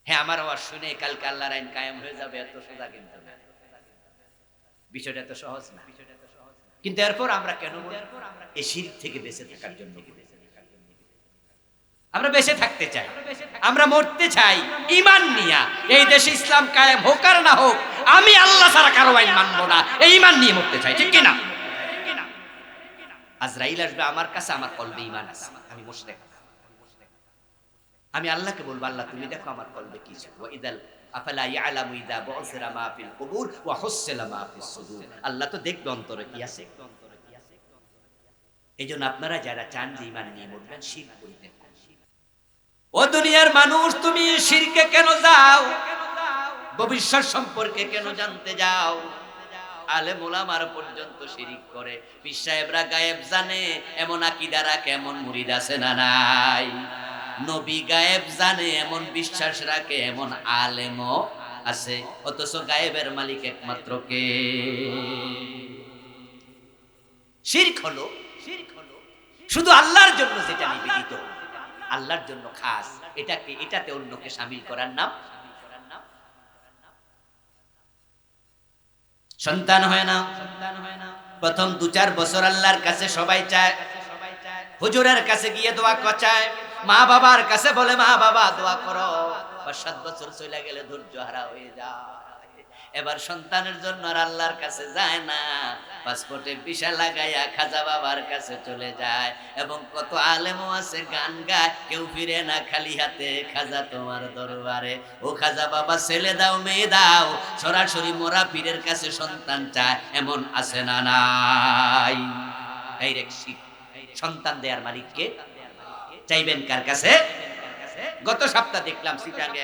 হ্যাঁ, আমার আওয়াজ শুনে কালকে আল্লাহর আইন কায়েম হয়ে যাবে, এত সোজা কিন্তু না, বিষয়টা এত সহজ না। কিন্তু এরপর আমরা কেন এই শিরক থেকে বেঁচে থাকার জন্য আমরা বেঁচে থাকতে চাই, আমরা মরতে চাই ঈমান নিয়া। এই দেশে ইসলাম কায়েম হোক আর না হোক, আমি আল্লাহ ছাড়া কারো আইন মানবো না, এই ঈমান নিয়ে মরতে চাই, ঠিক কি না? আজরাইল আসবে আমার কাছে, আমার কলবে ঈমান আছে, আমি মুশরিক, আমি আল্লাহকে বলবো, আল্লাহ তুমি দেখো আমার কলবে কি আছে। ওয়া ইদাল আফালা ইয়ালামু ইযা বুসিরা মা ফিল কুবুর ওয়া হুসিলা মা ফিস সুদুর, আল্লাহ তো দেখবে অন্তরে কি আছে। এইজন্য আপনারা যারা চান যে ঈমান নিয়ে মরবেন, শিরক করিবেন। ও দুনিয়ার মানুষ, তুমি শিরকে কেন যাও? ভবিষ্যৎ সম্পর্কে কেন জানতে যাও? আলেম ওলামার পর্যন্ত শিরিক করে, পীর সাহেবরা গায়েব জানে, এমন আকীদা রাখে, এমন মুরিদ আছে না নাই? নবী গায়েব জানে এমন বিশ্বাস রাখে, এমন আলেমও আছে। অথচ গায়েবের মালিক একমাত্র কে? শিরক হলো শুধু আল্লাহর জন্য যেটা নিবেদিত, আল্লাহর জন্য খাস, এটাকে এটাতে অন্যকে শামিল করার নাম। সন্তান হয় না, প্রথম 2-4 বছর আল্লাহর কাছে সবাই চায়, হুজুরের কাছে গিয়ে দোয়া চায়, মা বাবার কাছে বলে মা বাবা দোয়া করো। 5-7 বছর চলে গেলে ধৈর্য হারা হয়ে যায়, এবার সন্তানের জন্য আর আল্লাহর কাছে যায় না, পাসপোর্টে ভিসা লাগাইয়া খাজা বাবার কাছে চলে যায়। এবং কত আলেমও আছে গান গায়, কেউ ফিরে না খালি হাতে, খাজা তোমার দরবারে। ও খাজা বাবা ছেলে দাও মেয়ে দাও, সরাসরি মোরা পীরের কাছে সন্তান চায়, এমন আছে না নাই? ডাইরেক্ট সন্তান দেয়ার মালিককে চাইবেন কার কাছে? গত সপ্তাহ দেখলাম সিটাঙ্গে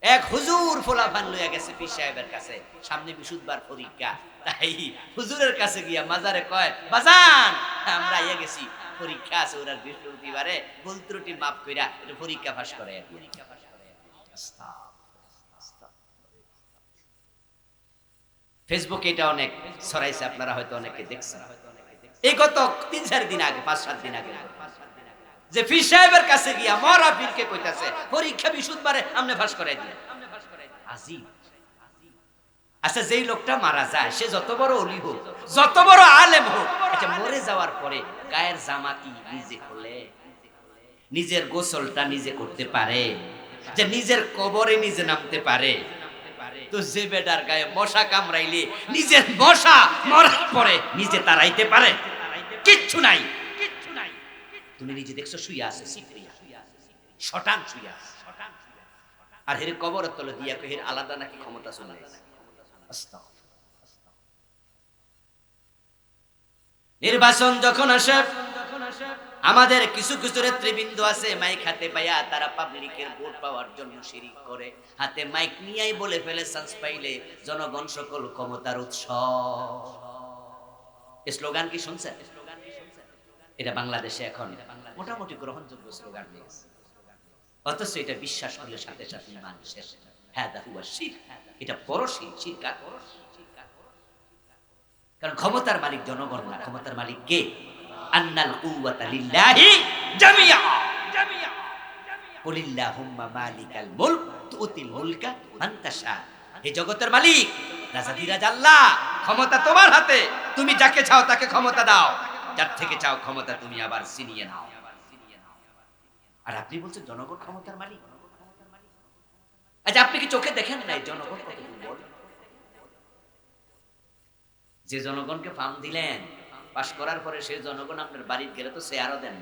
এক হুজুর ফোলাফান লইয়া গেছে পীর সাহেবের কাছে, সামনে বিশুদ্ধবার পরীক্ষা, তাই হুজুরের কাছে গিয়া মাজারে কয়, বাজান আমরা আইয়া গেছি, পরীক্ষা আছে ওরা বৃহস্পতিবারে, ভুল ত্রুটি মাফ কইরা এটা পরীক্ষা পাস করে। ফেসবুকে এটা অনেক ছড়াইছে, আপনারা হয়তো অনেকে দেখছেন। এই গত 3-4 দিন আগে, 5-7 দিন আগে, যে পীর সাহেবের কাছে গিয়া মরা পীরকে কইতাছে পরীক্ষা বিশুদ্ধবারে আমনে পাস করাই দিন। আজিব। আচ্ছা, যেই লোকটা মারা যায় সে যত বড় ওলি হোক, যত বড় আলেম হোক, আচ্ছা মরে যাওয়ার পরে গায়ের জামা কি নিজে খুলে? নিজের গোসলটা নিজে করতে পারে? যে নিজের কবরে নিজে নামতে পারে? তো যে বেটার গায়ে মশা কামড়াইলে নিজের মশা মরার পরে নিজে তাড়াইতে পারে? কিচ্ছু নাই। তুমি নিজে দেখছো শুইয়া আছে, শটান শুইয়া আছে, আর হের কবরের তলে দিয়া হের আলাদা নাকি ক্ষমতা চলে গেছে। নির্বাচন যখন আসে, আমাদের কিছু কিছু নেতৃবৃন্দ আছে মাইক হাতে পাইয়া তারা পাবলিকের ভোট পাওয়ার জন্য শিরিক করে, হাতে মাইক নিয়েই বলে ফেলে চান্স পাইলে জনগণ সকল ক্ষমতার উৎস। এই স্লোগান কি শুনছেন? এটা বাংলাদেশে এখন মোটামুটি গ্রহণযোগ্য স্লোগান হয়েছে, অথচ এটা বিশ্বাস করলে সাথে সাথে ঈমান শেষ। হাদা হুয়া শিরক, এটা বড় শিরক। কারণ ক্ষমতার মালিক জনগণ না, ক্ষমতার মালিক কে? আন্নাল কুওয়াতা লিল্লাহি জামিআ, কুলিল্লাহুম্মা মালিকাল মুলক তুতিল মুলকা মান তাশা। হে জগতের মালিক, রাজাধিরাজ আল্লাহ, ক্ষমতা তোমার হাতে, তুমি যাকে চাও তাকে ক্ষমতা দাও, যার থেকে চাও ক্ষমতা তুমি আবার ছিনিয়ে নাও। আর আপনি বলছেন জনগণ ক্ষমতার মালিক? আচ্ছা, আপনি কি চোখে দেখেন নাই জনগণ কত দুর্বল? যে জনগণকে ফার্ম দিলেন, পাশ করার পরে সেই জনগণ আপনার বাড়িতে গেলে তো শেয়ারও দেন।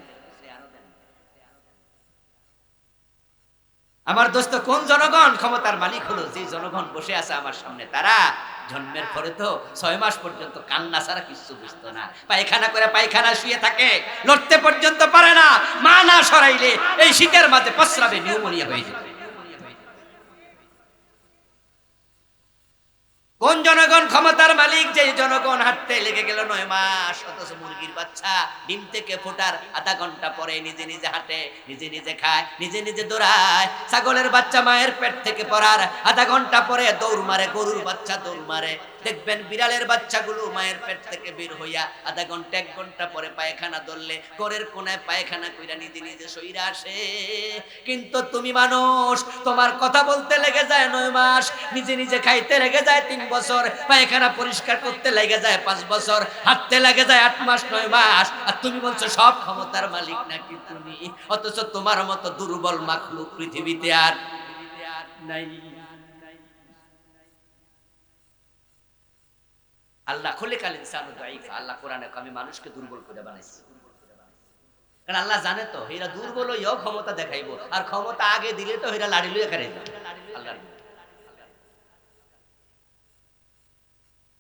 আমার দোস্ত, কোন জনগণ ক্ষমতার মালিক হলো? যে জনগণ বসে আছে আমার সামনে, তারা জন্মের পরে তো 6 মাস পর্যন্ত কান্না ছাড়া কিছু বুঝতো না, পায়খানা করে পায়খানা শুয়ে থাকে, লড়তে পর্যন্ত পারে না, মা না সরাইলে এই শীতের মাঝে প্রস্রাবে নিউমোনিয়া হয়ে যেত। কোন জনগণ ক্ষমতার মালিক? যে জনগণ হাঁটতে লেগে গেল 9 মাস, অথচ মুরগির বাচ্চা ডিম থেকে ফোটার আধা ঘন্টা পরে নিজে নিজে হাঁটে, নিজে নিজে খায়, নিজে নিজে দৌড়ায়। ছাগলের বাচ্চা মায়ের পেট থেকে পড়ার আধা ঘন্টা পরে দৌড় মারে, গরুর বাচ্চা দৌড় মারে। দেখবেন বিড়ালের বাচ্চাগুলো মায়ের পেট থেকে বের হইয়া আধা ঘন্টা 1 ঘন্টা পরে পায়খানা ধরলে ঘরের কোনায় পায়খানা কইরা নিজে নিজে সইরা আসে। কিন্তু তুমি মানুষ, তোমার কথা বলতে লেগে যায় 9 মাস, নিজে নিজে খাইতে লেগে যায় 3 বছর, পায়খানা পরিষ্কার করতে লেগে যায় 5 বছর, হাঁটতে লেগে যায় 8 মাস 9 মাস, আর তুমি বলছো সব ক্ষমতার মালিক নাকি তুমি? অথচ তোমার মতো দুর্বল মাখলুক পৃথিবীতে আর নাই। আল্লাহ খুলিকাল ইনসানু দাঈফা, আল্লাহ কোরআনে আমি মানুষকে দুর্বল করে বানাইছি। কারণ আল্লাহ জানে তো এরা দুর্বল হইও ক্ষমতা দেখাইবো, আর ক্ষমতা আগে দিলে তো এরা লাড়ি লইয়া করে যাবে। আল্লাহ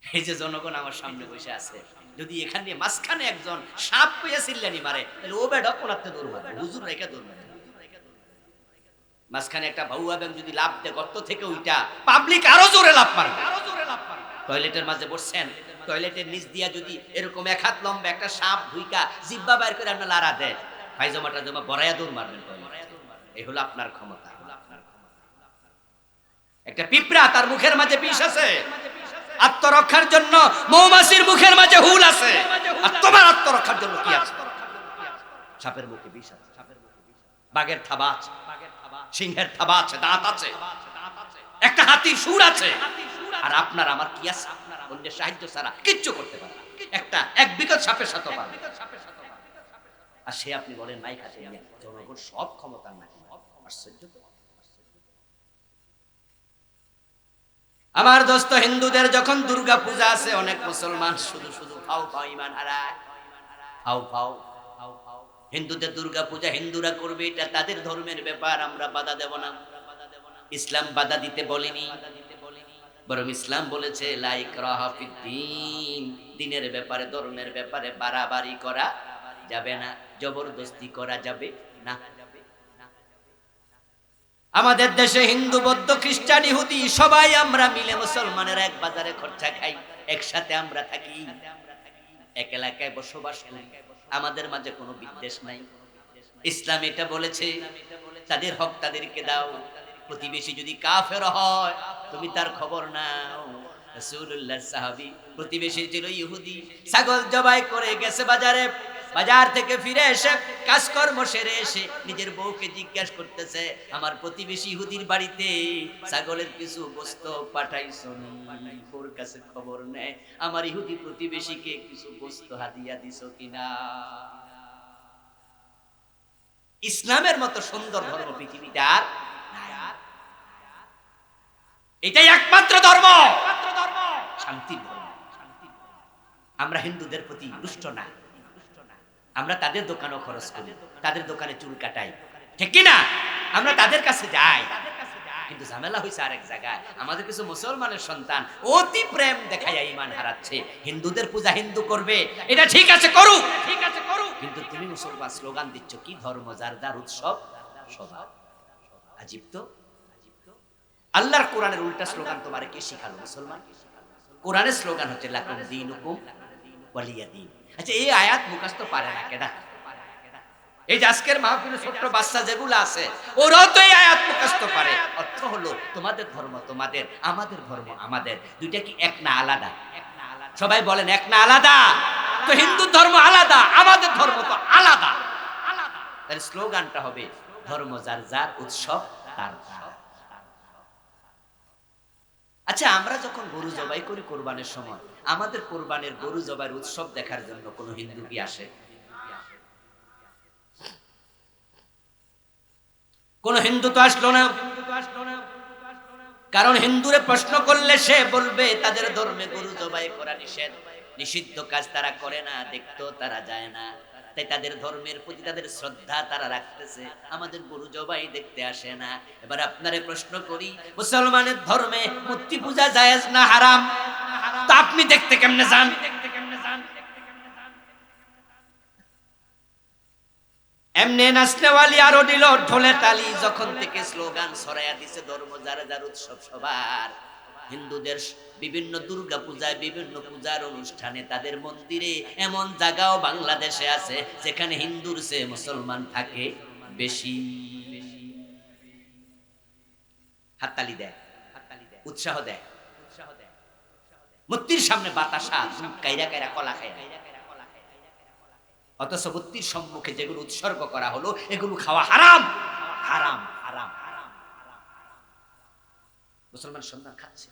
এই যে জনগণ আমার সামনে বসে আছে, যদি এখানে মাঝখানে একজন সাপ পেয়ে চিল্লানি মারে তাহলে ও বেডা কোনাতে দৌড় মারবে, হুজুর রেখে দৌড় মারবে। মাঝখানে একটা ভাউয়া ব্যাং যদি লাভ দেয় গর্ত থেকে উইটা, পাবলিক আরো জোরে লাভ মারবে। টয়লেটের মাঝে বসছেন, টয়লেটের নিচ দিয়া যদি এরকম 1 হাত লম্বা একটা সাপ ঢুইকা জিব্বা বাইর করে আপনার লাড়া দেয়, পায়জামাটা জমা বড়াইয়া দৌড় মারবেন। এই হলো আপনার ক্ষমতা। একটা পিঁপড়া, তার মুখের মাঝে বিষ আছে, আত্মরক্ষার জন্য মৌমাছির মুখের মাঝে হুল আছে, আর তোমার আত্মরক্ষার জন্য কি আছে? সাপের মুখে বিষ আছে, বাঘের থাবা আছে, সিংহের থাবা আছে, দাঁত আছে, একটা হাতির সুর আছে, আর আপনার আমার কি আছে? অন্যের সাহায্য ছাড়া কিচ্ছু করতে পারে না। একটা 1 বিঘত সাপের সাথে পারে, আর সে আপনি বলেন নাই খাতে নিয়ে জনগণ সব ক্ষমতা নাকি? আশ্চর্য তো। আমার দোস্ত, হিন্দুদের যখন দুর্গা পূজা আছে, অনেক মুসলমান শুধু শুধু ফাও ফাও ইমান হারায়, ফাও ফাও। হিন্দুদের দুর্গা পূজা হিন্দুরা করবে, এটা তাদের ধর্মের ব্যাপার, আমরা বাধা দেব না। ইসলাম বাধা দিতে বলেনি, বরং ইসলাম বলেছে লা ইকরাহা ফিদ্দীন, দ্বীনের ব্যাপারে, ধর্মের ব্যাপারে বাড়াবাড়ি করা যাবে না, জবরদস্তি করা যাবে না। আমাদের দেশে হিন্দু, বৌদ্ধ, খ্রিস্টান, ইহুদি সবাই আমরা মিলে মুসলমানের এক বাজারে খরচা খাই, একসাথে আমরা থাকি, এক এলাকায় বসবাস করি, আমাদের মাঝে কোনো বিদ্বেষ নাই। ইসলাম এটা বলেছে তাদের হক তাদেরকে দাও। প্রতিবেশী যদি কাফের হয় তুমি তার খবর নাও। রাসূলুল্লাহর সাহাবী প্রতিবেশী ছিল ইহুদি, ছাগল জবাই করে গেছে বাজারে, বাজার থেকে ফিরে এসে কাজকর্ম সেরে এসে নিজের বউকে জিজ্ঞাসা করতেছে, আমার প্রতিবেশী ইহুদির বাড়িতে ছাগলের কিছু গোশত পাঠাইছো নি? ওর কাছে খবর নেয় আমার ইহুদি প্রতিবেশীকে কিছু গোশত হাদিয়া দিছো কিনা। ইসলামের মতো সুন্দর ধর্ম পৃথিবীতে আর নাই। এটাই একমাত্র ধর্ম, শান্তির ধর্ম। আমরা হিন্দুদের প্রতি রুষ্ট না, আমরা তাদের দোকানেও খরচ করি, তাদের দোকানে চুল কাটাই, ঠিক কি না? আমরা তাদের কাছে যাই, কিন্তু ঝামেলা হয়েছে আরেক জায়গায়। আমাদের কিছু মুসলমানের সন্তান অতি প্রেম দেখাইয়া ঈমান হারাচ্ছে। হিন্দুদের পূজা হিন্দু করবে, এটা ঠিক আছে করুক, ঠিক আছে করুক, কিন্তু তুমি মুসলমান স্লোগান দিচ্ছ কি ধর্ম যার যার উৎসব সবার। আজীব তো। আল্লাহর কোরআনের উল্টা স্লোগান তোমারে কে শিখালো মুসলমান? কোরআনের স্লোগান হচ্ছে লাকুম দীনুকুম ওয়ালিয়া দীন। আচ্ছা, এই আয়াত মুখস্থ পারে না কেডা? এই যে আজকের মাহফিলে ছোট্ট বাচ্চা যেগুলো আছে ওরাও তো এই আয়াত মুখস্থ পারে। অর্থ হলো তোমাদের ধর্ম তোমাদের, আমাদের ধর্ম আমাদের, দুইটা কি এক না আলাদা? সবাই বলেন এক না আলাদা? তো হিন্দু ধর্ম আলাদা, আমাদের ধর্ম তো আলাদা। তার স্লোগানটা হবে ধর্ম যার যার, উৎসব তার তার। আচ্ছা, আমরা যখন গরু জবাই করি কোরবানের সময়, আমাদের কোরবানের গরু জবাইয়ের উৎসব দেখার জন্য কোন হিন্দু কি আসে? কোন হিন্দু তো আসলো না। কারণ হিন্দুরে প্রশ্ন করলে সে বলবে তাদের ধর্মে গরু জবাই করা নিষেধ, নিষিদ্ধ কাজ তারা করে না, দেখতেও তারা যায় না, তাই তাদের ধর্মের প্রতি তাদের শ্রদ্ধা তারা রাখতেছে, আমাদের গরু জবাই দেখতে আসে না। এবার আপনারে প্রশ্ন করি, মুসলমানের ধর্মে মূর্তি পূজা জায়েজ না হারাম? তা আপনি দেখতে কেমনে যান? এমনি নাচনেওয়ালি আরো দিল ঢোলে তালি, যখন থেকে স্লোগান ছড়াইয়া দিছে ধর্ম যার যার, উৎসব সবার। হিন্দুদের বিভিন্ন দুর্গা পূজায়, বিভিন্ন পূজার অনুষ্ঠানে তাদের মন্দিরে এমন জায়গাও বাংলাদেশে আছে যেখানে হিন্দুর চেয়ে মুসলমান থাকে বেশি। হাততালি দেয়, উৎসাহ দেয়। মূর্তির সামনে বাতাসা দুধ কাইরা কাইরা কলা খায়, অথচ মূর্তির সম্মুখে যেগুলো উৎসর্গ করা হলো এগুলো খাওয়া হারাম হারাম হারাম। মুসলমান সন্তান খাচ্ছে।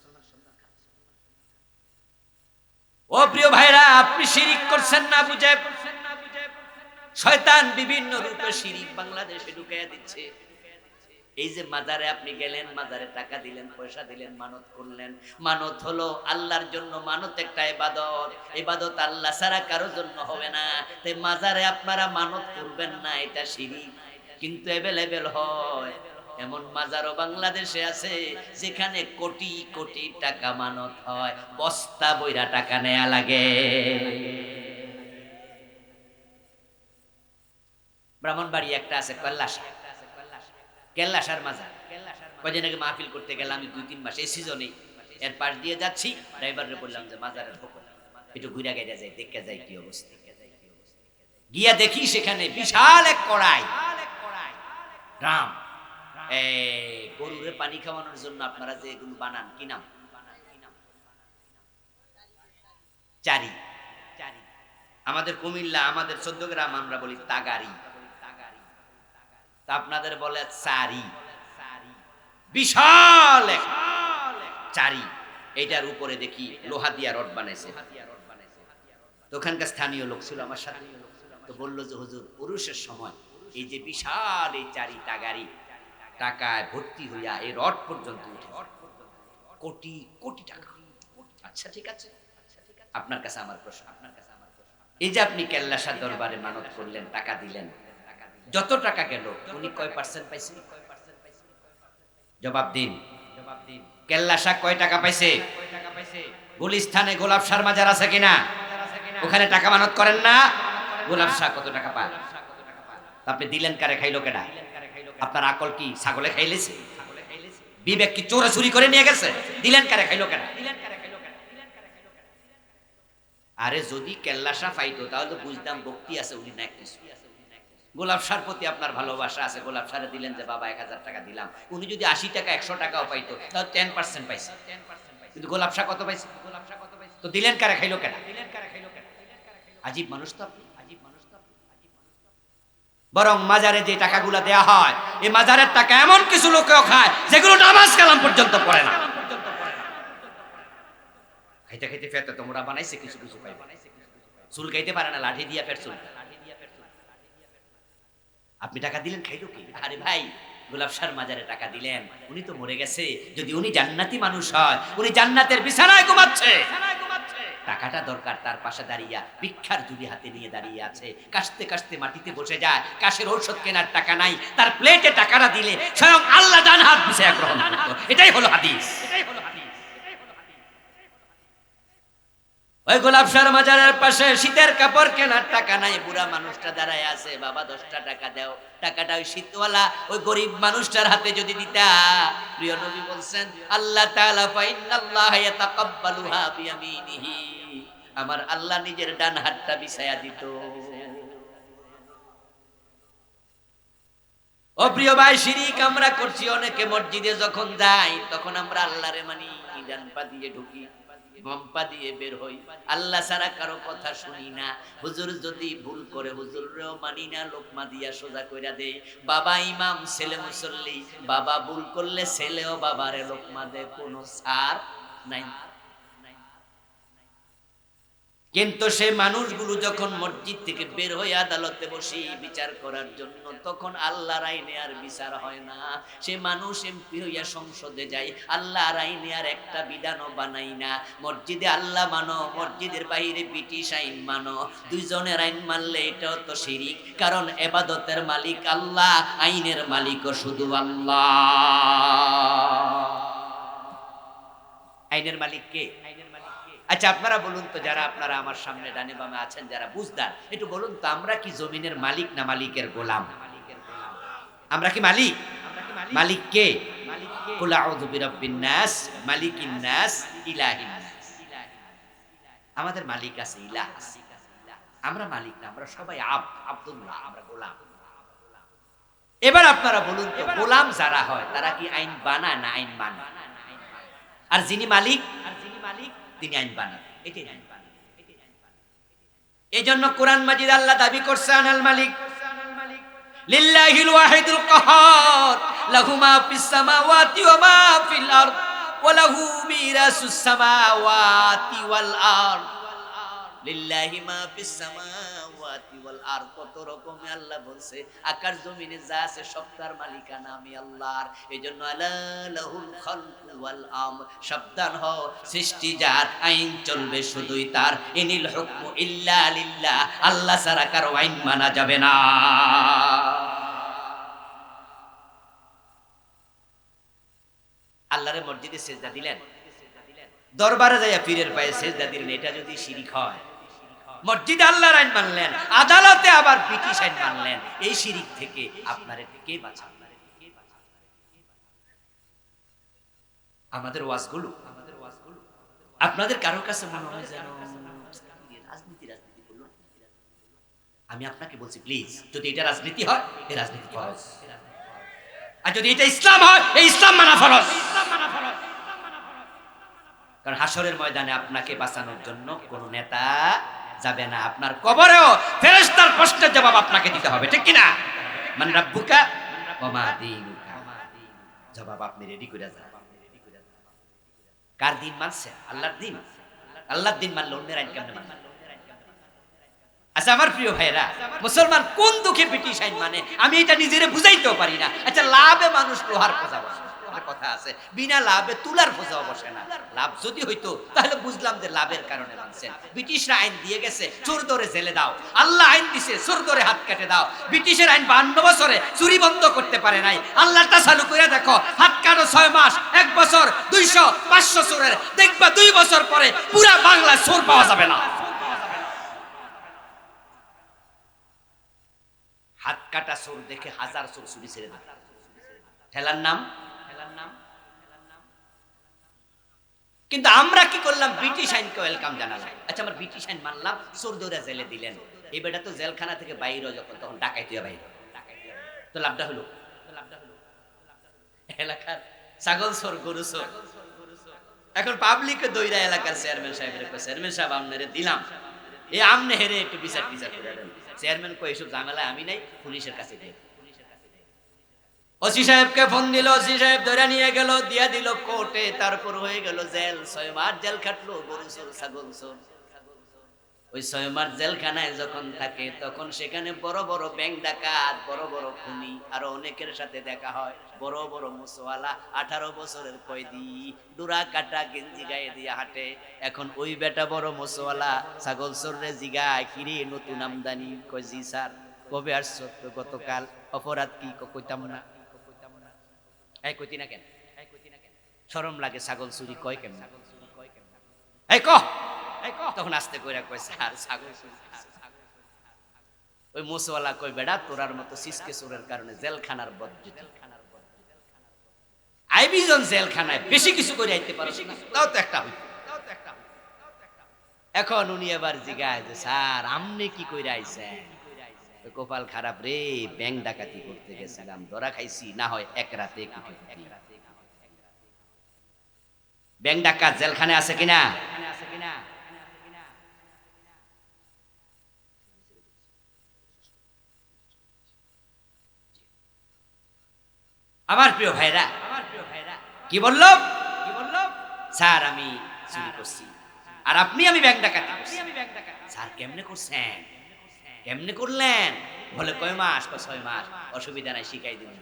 ও প্রিয় ভাইরা, আপনি শিরিক করছেন না বুঝে? শয়তান বিভিন্ন রূপে শিরিক বাংলাদেশে ঢুকাইয়া দিচ্ছে। এই যে মাজারে আপনি গেলেন, মাজারে টাকা দিলেন, পয়সা দিলেন, মানত করলেন, মানত হলো আল্লাহর জন্য। মানত একটা ইবাদত, ইবাদত আল্লাহ ছাড়া কারোর জন্য হবে না। তাই মাজারে আপনারা মানত করবেন না, এটা শিরিক। কিন্তু অ্যাভেলেবেল হয় এমন মাজারও বাংলাদেশে আছে যেখানে কোটি কোটি টাকা মানত হয়, বস্তা বইরা টাকা নেয়া লাগে। ব্রাহ্মণবাড়ি একটা আছে কেল্লাসার মাজার। কয়দিন আগে মাহফিল করতে গেলাম আমি 2-3 মাস, এই সিজনে এর পাশ দিয়ে যাচ্ছি, ড্রাইভারে বললাম যে মাজারের ঢোকো, একটু ঘুরে গেড়ে যাই, দেখে যাই কি অবস্থা। গিয়া দেখি সেখানে বিশাল এক কড়াই রাম, গরুরে পানি খাওয়ানোর জন্য আপনারা যে এগুলো বানান, কি নাম? চারি। আমাদের কুমিল্লা, আমাদের 14 গ্রাম আমরা বলি তাগারি, তা আপনাদের বলে চারি। বিশাল এক চারি, এটার উপরে দেখি লোহা দিয়া রড বানাইছে। তো ওখানকার স্থানীয় লোক ছিল আমার সাথে, তো বললো যে হুজুর পুরুষের সময় এই যে বিশাল এই চারি তাগারি টাকায় ভর্তি হইয়া এই রড পর্যন্ত উঠে, কোটি কোটি টাকা। আচ্ছা ঠিক আছে, আপনার কাছে আমার প্রশ্ন, এই যে আপনি কেল্লাসার দরবারে মানত করলেন, টাকা দিলেন, যত টাকা গেল উনি কয় পার্সেন্ট পাইছে? জবাব দিন। কেল্লাসা কয় টাকা পাইছে? গুলিস্তানে গোলাপ শাহ মাজার আছে কিনা? ওখানে টাকা মানত করেন না? গোলাপ শাহ কত টাকা পায়? আপনি দিলেন কারে, খাইলো কেডা? আপনার আকল কি ছাগলে খাইলেছে? বিবেক কি চোরে চুরি করে নিয়ে গেছে? দিলেন কারে, খাইলো কেডা? আরে যদি কেল্লাসা পাইতো তাহলে বুঝতাম ভক্তি আছে, উনি না কিছু। গোলাপ শাহর প্রতি আপনার ভালোবাসা আছে, গোলাপ শাহরে দিলেন যে বাবা 1000 টাকা দিলাম, উনি যদি 80 টাকা 100 টাকাও পাইতো তাহলে 10% পাইছে। কিন্তু গোলাপ শাহ কত পাইছে? তো দিলেন কারে, খাইলো কেডা? আজীব মানুষ তো আপনি। বরং মাজারে যে টাকাগুলো দেয়া হয়, এই মাজারের টাকা এমন কিছু লোকেও খায় যেগুলো নামাজ কালাম পর্যন্ত পড়ে না। খাইতে খাইতে ফেতে তোমরা বানাইছে, কিছু কিছু খাই চুল খাইতে পারে না, লাঠি দিয়া ফের চুল। আপনি টাকা দিলেন, খাইলো কি? আরে ভাই, গোলাপ শাহর মাজারে টাকা দিলেন, উনি তো মরে গেছে। যদি উনি জান্নাতি মানুষ হয়, উনি জান্নাতের বিছানায় ঘুমাচ্ছে, টাকাটা দরকার। তার পাশে দাঁড়িয়ে ভিক্ষার ঝুড়ি হাতে নিয়ে দাঁড়িয়ে আছে, কাশতে কাশতে মাটিতে বসে যায়, কাশের ঔষধ কেনার টাকা নাই, তার প্লেটে টাকাটা দিলে স্বয়ং আল্লাহ ডান হাত বিছায়া গ্রহণ করত। এটাই হলো হাদিস। ওই গোলাপ শাহর মাজারের পাশে শীতের কাপড় কেনার টাকা নাই, বুড়া মানুষটা দাঁড়ায় আছে, বাবা 10টা টাকা দাও। টাকাটা ওই শীতওয়ালা ওই গরিব মানুষটার হাতে যদি দিতা, প্রিয় নবী বলছেন আল্লাহ তাআলা ফাইন্নাল্লাহা ইয়াতাকাব্বালুহা বিয়ামিনিহি, আমার আল্লাহ নিজের ডান হাতটা বিছায়া দিত। ও প্রিয় ভাই, শিরিক আমরা করছি। অনেকে মসজিদে যখন যাই তখন আমরা আল্লাহরে মানি, ডান পা দিয়ে ঢুকি, বাম পা দিয়ে বের হই, আল্লাহ ছাড়া কারো কথা শুনি না। হুজুর যদি ভুল করে হুজুররেও মানি না, লোকমা দিয়া সোজা কইরা দেই। বাবা ইমাম, ছেলে মুসল্লি, বাবা ভুল করলে ছেলেও বাবারে লোকমা দেয়, কোনো ছাড় নাই। কিন্তু সে মানুষগুলো যখন মসজিদ থেকে বের হয়ে আদালতে বসে বিচার করার জন্য, তখন আল্লাহর আইনে আর বিচার হয় না। সে মানুষ এমপি হইয়া সংসদে যায়, আল্লাহর আইনে আর একটা বিধানও বানাই না। মসজিদে আল্লাহ মানো, মসজিদের বাইরে ব্রিটিশ আইন মানো, দুইজনের আইন মানলে এটাও তো শিরিক। কারণ ইবাদতের মালিক আল্লাহ, আইনের মালিকও শুধু আল্লাহ। আইনের মালিক কে? আচ্ছা আপনারা বলুন তো, যারা আপনারা আমার সামনে ডানে বামে আছেন, যারা বুঝদার, একটু বলুন তো, আমরা কি জমিনের মালিক না মালিকের গোলাম? আমরা কি মালিক? মালিক কে? কুল আউযু বিরাব্বিন নাস, মালিকিন নাস, ইলাহিন নাস। আমাদের মালিক আছে, ইলাহ আছে। আমরা মালিক না, আমরা সবাই আব্দুল্লাহ, আমরা গোলাম। এবার আপনারা বলুন তো, গোলাম যারা হয় তারা কি আইন বানায় না আইন মানে? আর যিনি মালিক তিনি আইন বানান, এটাই আইন বানান। এই জন্য কোরআন মাজিদ আল্লাহ দাবি করছে আনাল মালিক লিল্লাহিল ওয়াহিদুল কাহার লাহু মা ফিস সামাওয়াতি ওয়া মা ফিল আরদ ওয়া লাহু মিরাসুস সামাওয়াতি ওয়াল আরদ। লিল্লাহি মা ফিস সামাওয়াতি ওয়াল আরদ, কত রকমে আল্লাহ বলছে আকাশ জমিনে যা আছে সব তার মালিকানা আমি আল্লাহর। এজন্য আলা লাহুল খালকু ওয়াল আমর, সাবধান হও সৃষ্টি যার, আইন চলবে শুধুই তার। ইনিল হুকমু ইল্লা লিল্লাহ, আল্লাহ ছাড়া কারো আইন মানা যাবে না। আল্লাহর মসজিদে সেজদা দিলেন, দরবারে যাইয়া পীরের পায়ে সেজদা দিলেন, এটা যদি শিরক হয়। মসজিদে আল্লাহর আইন মানলেন, আদালতে আবার ব্রিটিশ আইন মানলেন, এই শিরক থেকে আপনারে কে বাঁচাবে? আমাদের ওয়াজগুলো আপনাদের কারো কাছে মনে হয় যেন রাজনীতি রাজনীতি করলো। আমি আপনাকে বলছি প্লিজ, যদি এটা রাজনীতি হয় এই রাজনীতি ফরজ, আর যদি এটা ইসলাম হয় এই ইসলাম মানা ফরজ। কারণ হাসরের ময়দানে আপনাকে বাঁচানোর জন্য কোন নেতা যাবে না, আপনার কবরেও ফেরেশতার প্রশ্নের জবাব আপনাকে দিতে হবে, ঠিক কি না? মান রাব্বুকা ওয়া মা দীনুকা, জবাব আপনি রেডি করে যান। কার দিন মানছেন? আল্লাহর দিন। আল্লাহর দিন মানলে অন্যের আইন কেমনে মানবেন? আচ্ছা আমার প্রিয় ভাইরা, মুসলমান কোন দুঃখে ব্রিটিশ আইন মানে আমি এটা নিজেরে বুঝাইতেও পারি না। আচ্ছা লাভে মানুষ লোহার খোঁজা বসে, কথা আছে বিনা লাভে তুলার খোঁজাও বসে না। লাভ যদি হইতো তাহলে বুঝলাম যে লাভের কারণে মানছেন। ব্রিটিশরা আইন দিয়ে গেছে চোর ধরে জেলে দাও, আল্লাহ আইন দিছে চোর ধরে হাত কেটে দাও। ব্রিটিশের আইন 52 বছরে চুরি বন্ধ করতে পারে নাই, আল্লাহটা চালু করে দেখো, হাত কাটো 6 মাস, 1 বছর, 200 500 চোরের, দেখবা 2 বছর পরে পুরা বাংলা চোর পাওয়া যাবে না। হাত কাটা চোর দেখে হাজার চোর চুরি ছেড়ে দেয়, ঠেলার নাম। কিন্তু আমরা কি করলাম? ব্রিটিশ আইনকে ওয়েলকাম জানালাম। আচ্ছা আমরা ব্রিটিশ আইন মানলাম, চোর দৌড়া জেলে দিলেন, এই বেটা তো জেলখানা থেকে বাইরে যখন তখন ডাকাইতে বাইরে, তো লাভটা হলো এলাকার ছাগল চোর গরু চোর। এখন পাবলিকে দইরা এলাকার চেয়ারম্যান সাহেবের কয়, চেয়ারম্যান সাহেব আমনেরে দিলাম, এই আমনে হেরে একটু বিচার করে দেন। চেয়ারম্যান কয় এসব ঝামেলায় আমি নাই, পুলিশের কাছে দিয়ে। ওসি সাহেবকে ফোন দিল, ওসি সাহেব ধরে নিয়ে গেল, দিয়া দিল কোর্টে, তারপর হয়ে গেল জেল। 6 মাস জেল খাটলো গরু চোর ছাগল চোর। ওই 6 মাস জেলখানায় যখন থাকে তখন সেখানে বড় বড় ব্যাংক ডাকাত, বড় বড় খুনি, আরো অনেকের সাথে দেখা হয়। বড় বড় মুসওয়ালা 18 বছরের কয়েদি, ডুরা কাটা গেঞ্জি গায়ে দিয়ে হাঁটে। এখন ওই বেটা বড় মুসওয়ালা ছাগল চোররে জিগায়, কিরে নতুন আমদানি? কয় জি স্যার। কবে আসছো? গতকাল। অপরাধ কি? কইতাম না। এই কইতি না কেন? শরম লাগে, ছাগল চুরি কয় কেমন? এই কহ, তখন আস্তে কইরা কয় স্যার ছাগল চুরি। ওই মুসওয়ালা কয় বেড়া তোরার মতো সিসকে চোরের কারণে জেলখানার বদজুতি, আইবিজন জেলখানায় বেশি কিছু করে আইতে পারছ না, তাও তো একটা হইতো। এখন উনি এবার জিগায় যে স্যার আমনে কি কইরা আইছেন? কপাল খারাপ রে, ব্যাংক ডাকাতি করতে গেছিলাম, ধরা খাইছি, না হয় এক রাতে কোটি কোটি। ব্যাংক ডাকাত জেলখানে আছে কিনা? আমার প্রিয় ভাইরা কি বলল? স্যার আমি চুরি করছি, আর আপনি আমি ব্যাংক ডাকাতি করছি। স্যার কেমনে করছেন? কেমনে করলেন? বলে কয় মাস? 6 মাস। অসুবিধা নাই, শিখাই দিন।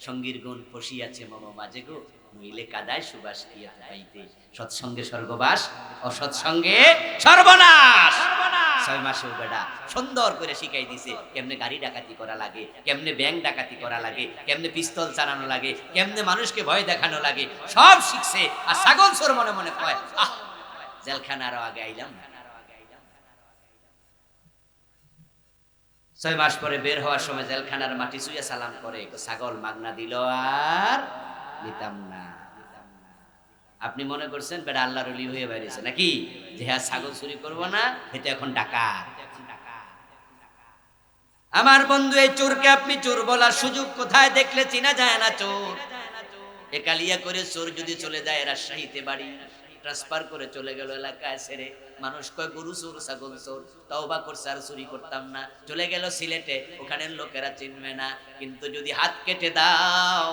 সঙ্গীর গুণ ফসিয়াছে মম মাঝে গো, নইলে কাদায় সুবাস দিয়া পাইতে, সৎসঙ্গে স্বর্গবাস, অসৎসঙ্গে সর্বনাশ। 6 মাসেও বেটা সুন্দর করে শিখাই দিছে কেমনে গাড়ি ডাকাতি করা লাগে, কেমনে ব্যাংক ডাকাতি করা লাগে, কেমনে পিস্তল চালানো লাগে, কেমনে মানুষকে ভয় দেখানো লাগে, সব শিখছে। আর ছাগল চোর মনে মনে কয় আহ জেলখানারও আগে আইলাম না। 6 মাস পরে বের হওয়ার সময় জেলখানার মাটি চুইয়া সালাম করে, ছাগল মাগনা দিল আর নিতাম না। আপনি মনে করছেন বেটা আল্লাহর ওলি হয়ে বেরিয়েছে নাকি, যে হ্যাঁ ছাগল চুরি করবো না, এটা এখন ডাকাত। আমার বন্ধু এই চোরকে আপনি চোর বলার সুযোগ কোথায় দেখলে চিনা যায় না চোর? একালিয়া করে চোর যদি চলে যায় রাজশাহীতে বাড়ি, ট্রান্সফার করে চলে গেল এলাকায় ছেড়ে। মানুষ কয় গরু চোর, ছাগল চোর, তওবা করছে আর চুরি করতাম না। চলে গেল সিলেটে, ওখানের লোকেরা চিনবে না। কিন্তু যদি হাত কেটে দাও,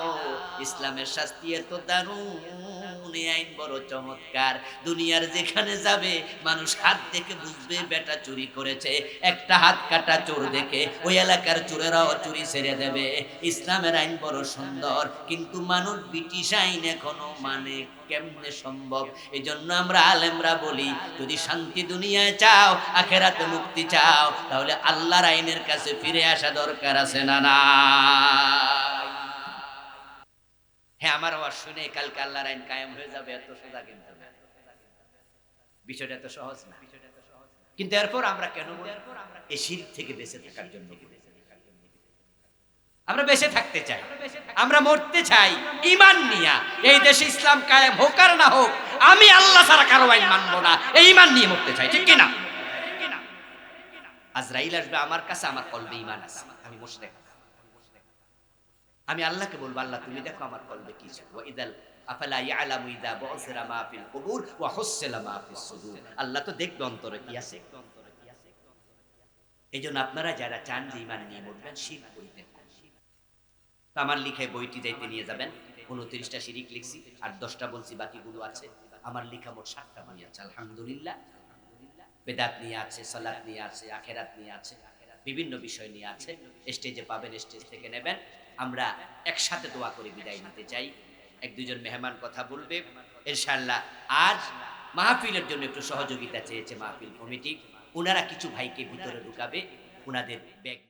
ইসলামের শাস্তি এত দারুণ, এই আইন বড় চমৎকার। দুনিয়ার যেখানে যাবে মানুষ হাত দেখে বুঝবে বেটা চুরি করেছে। একটা হাত কাটা চোর দেখে ওই এলাকার চোরেরাও চুরি ছেড়ে দেবে। ইসলামের আইন বড় সুন্দর, কিন্তু মানুষ ব্রিটিশ আইন এখনো মানে। কেমনে সম্ভব? এই জন্য আমরা আলেমরা বলি, যদি শান্তি দুনিয়ায় চাও, আখেরাতে মুক্তি চাও, তাহলে আল্লাহর আইনের কাছে ফিরে আসা দরকার আছে না না? হ্যাঁ, আমার আওয়াজ শুনে কালকে আল্লাহর আইন কায়েম হয়ে যাবে এত সোজা কিন্তু না। বিষয়টা এত সহজ না। কিন্তু এরপর আমরা কেন এই শিরক থেকে বেঁচে থাকার জন্য আমরা বেঁচে থাকতে চাই, আমরা মরতে চাই ঈমান নিয়া। এই দেশে ইসলাম কায়েম হোক আর না হোক, আমি আল্লাহ ছাড়া কারো আইন মানবো না, এই ঈমান নিয়ে মরতে চাই, ঠিক কিনা? আজরাইল আসবে আমার কাছে, আমার কলবে ঈমান আছে, আমি মুশরিক। আমি আল্লাহকে বলবো, আল্লাহ তুমি দেখো আমার কলবে কি আছে। ওয়া ইদাল আফালা ইয়ালামু ইদা বুসিরা মা ফিল কুবুর ওয়া হুসিলা মা ফিস সুদুর। আল্লাহ তো দেখবে অন্তরে কি আছে। এইজন্য আপনারা যারা চান যে ঈমান নিয়ে মরবেন, শিরক করিবেন। আমার লিখে বইটি যাইতে নিয়ে যাবেন। 29টা শিরিক লিখছি, আর 10টা বলছি বাকিগুলো আছে। আমার লেখা মোট 7টা বই আছে আলহামদুলিল্লাহ। বেদাত নিয়ে আছে, সালাত নিয়ে আছে, আখেরাত নিয়ে আছে, বিভিন্ন বিষয় নিয়ে আছে। স্টেজে পাবেন, স্টেজ থেকে নেবেন। আমরা একসাথে দোয়া করে বিদায় নিতে চাই। এক দুজন মেহমান কথা বলবে ইনশাআল্লাহ। আজ মাহফিলের জন্য একটু সহযোগিতা চেয়েছে মাহফিল কমিটি, ওনারা কিছু ভাইকে ভিতরে ঢুকাবে, ওনাদের ব্যাগ